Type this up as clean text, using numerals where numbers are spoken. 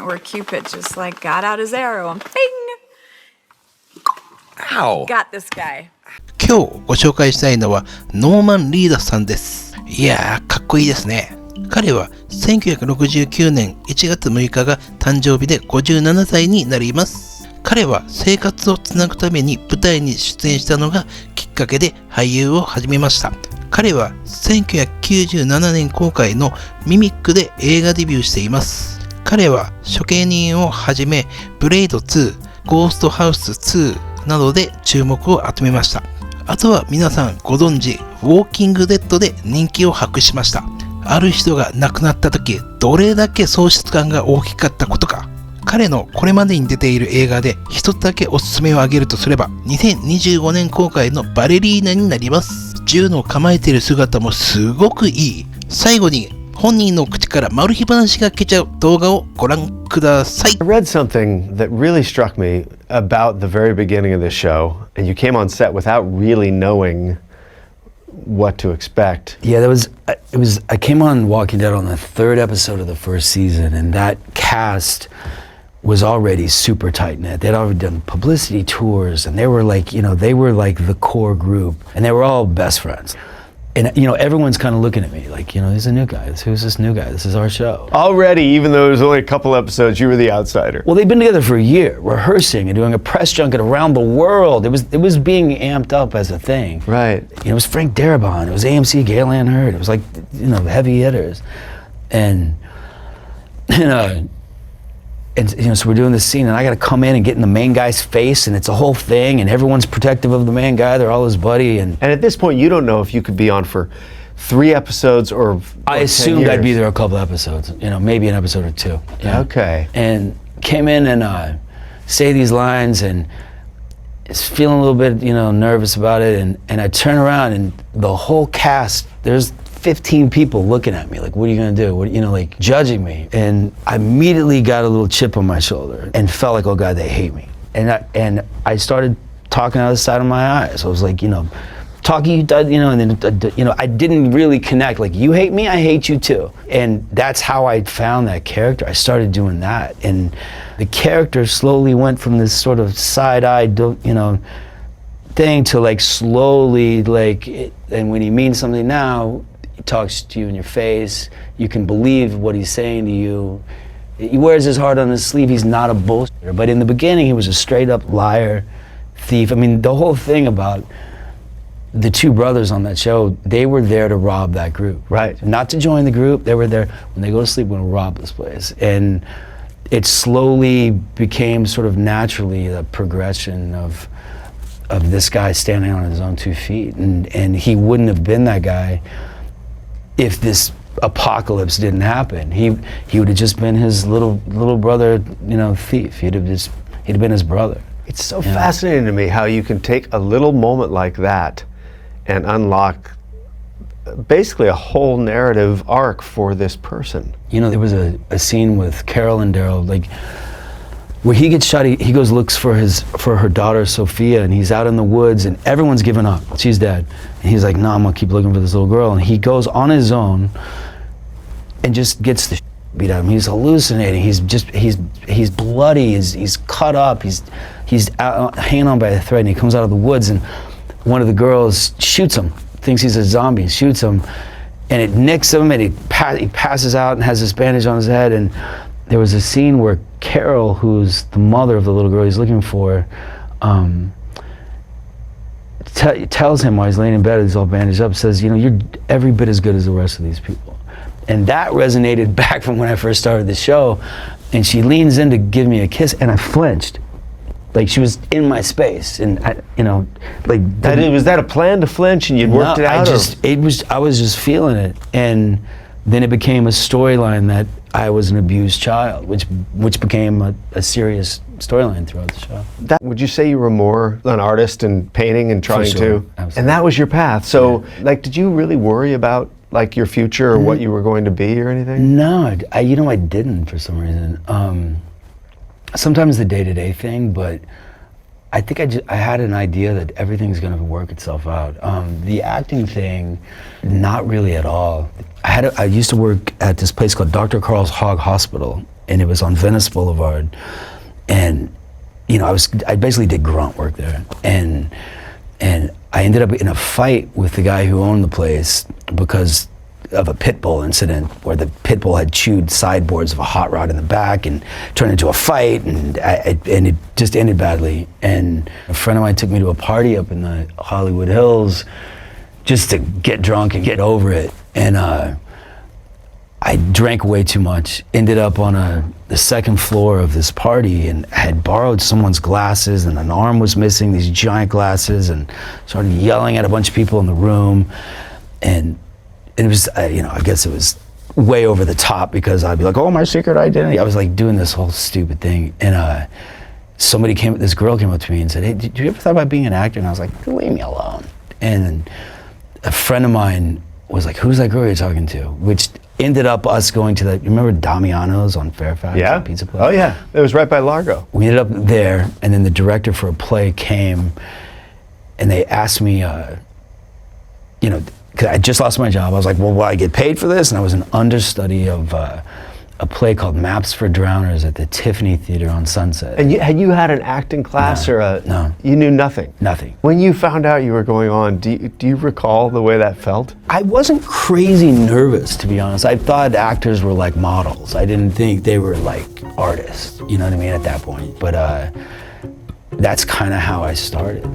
point where Cupid just like got out his arrow and bing! Ow! Got this guy. 今日ご紹介したいのはノーマン・リーダスさんです。いやー、かっこいいですね。彼は1969年1月6日が誕生日で57歳になります。彼は生活をつなぐために舞台に出演したのがきっかけで俳優を始めました。彼は1997年公開のミミックで映画デビューしています。彼は処刑人をはじめブレイド2、ゴーストハウス2などで注目を集めました。あとは皆さんご存知、ウォーキングデッドで人気を博しました。ある人が亡くなった時、どれだけ喪失感が大きかったことか。彼のこれまでに出ている映画で一つだけおすすめを挙げるとすれば、2025年公開のバレリーナになります。銃の構えている姿もすごくいい。最後に本人の口からマル秘話が聞けちゃう動画をご覧ください。I read something that really struck me about the very beginning of this show, and you came on set without really knowing what to expect. Yeah, I came on Walking Dead on the third episode of the first season, and that cast was already super tight-knit. They'd already done publicity tours, and they were like the core group, and they were all best friends. And everyone's kind of looking at me like, he's a new guy. Who's this new guy? This is our show. Already, even though it was only a couple episodes, you were the outsider. Well, they've been together for a year, rehearsing and doing a press junket around the world. It was being amped up as a thing. Right. It was Frank Darabont. It was AMC, Gale Ann Hurd. It was like, heavy hitters. And so we're doing this scene, and I got to come in and get in the main guy's face, and it's a whole thing, and everyone's protective of the main guy. They're all his buddy, and at this point, you don't know if you could be on for 3 episodes or I assumed I'd be there a couple episodes, maybe an episode or 2. Yeah. Okay. And came in and say these lines, and is feeling a little bit, nervous about it, and I turn around, and the whole cast, there's 15 people looking at me like, what are you gonna do? Like judging me. And I immediately got a little chip on my shoulder and felt like, oh God, they hate me. And I started talking out of the side of my eyes. I was like, talking, and then, I didn't really connect. Like, you hate me, I hate you too. And that's how I found that character. I started doing that. And the character slowly went from this sort of side-eyed, thing to like slowly, and when he means something now, he talks to you in your face. You can believe what he's saying to you. He wears his heart on his sleeve. He's not a bullshitter. But in the beginning, he was a straight up liar, thief. I mean, the whole thing about the 2 brothers on that show, they were there to rob that group. Right. Not to join the group. They were there when they go to sleep, we're gonna rob this place. And it slowly became sort of naturally the progression of this guy standing on his own 2 feet. And he wouldn't have been that guy if this apocalypse didn't happen. He would have just been his little brother, thief. He'd have been his brother. It's so fascinating to me how you can take a little moment like that and unlock basically a whole narrative arc for this person. There was a scene with Carol and Daryl, like where he gets shot. He goes looks for her daughter Sophia, and he's out in the woods, and everyone's given up. She's dead, and he's like, "No, I'm gonna keep looking for this little girl." And he goes on his own, and just gets the beat out of him. He's hallucinating. He's bloody. He's cut up. He's out, hanging on by a thread, and he comes out of the woods, and one of the girls shoots him. Thinks he's a zombie, shoots him, and it nicks him, and he passes out and has this bandage on his head. And there was a scene where Carol, who's the mother of the little girl he's looking for, tells him while he's laying in bed, he's all bandaged up, says, you're every bit as good as the rest of these people. And that resonated back from when I first started the show. And she leans in to give me a kiss, and I flinched. Like she was in my space, and was that a plan to flinch, and you'd worked it out? I was just feeling it, and then it became a storyline that I was an abused child, which became a serious storyline throughout the show. Would you say you were more an artist and painting and trying to? Absolutely. And that was your path. So, did you really worry about your future or what you were going to be or anything? No, I didn't for some reason. Sometimes the day-to-day thing, but I think I had an idea that everything's going to work itself out. The acting thing, not really at all. I used to work at this place called Dr. Carl's Hog Hospital and it was on Venice Boulevard, and you know, I basically did grunt work there, and I ended up in a fight with the guy who owned the place because of a pit bull incident where the pit bull had chewed sideboards of a hot rod in the back and turned into a fight, and it just ended badly. And a friend of mine took me to a party up in the Hollywood Hills just to get drunk and get over it. And I drank way too much, ended up on the second floor of this party, and had borrowed someone's glasses, and an arm was missing, these giant glasses, and started yelling at a bunch of people in the room. And it was, you know, I guess it was way over the top because I'd be like, oh, my secret identity. I was like doing this whole stupid thing. And this girl came up to me and said, hey, did you ever thought about being an actor? And I was like, leave me alone. And a friend of mine was like, who's that girl you're talking to? Which ended up us going to you remember Damiano's on Fairfax? Yeah. The pizza place? Oh yeah, it was right by Largo. We ended up there, and then the director for a play came, and they asked me, you know, because I just lost my job. I was like, well, will I get paid for this? And I was an understudy of a play called Maps for Drowners at the Tiffany Theater on Sunset. And had you had an acting class or a? No. You knew nothing. Nothing. When you found out you were going on, do you recall the way that felt? I wasn't crazy nervous, to be honest. I thought actors were like models. I didn't think they were like artists. You know what I mean? At that point, but that's kind of how I started.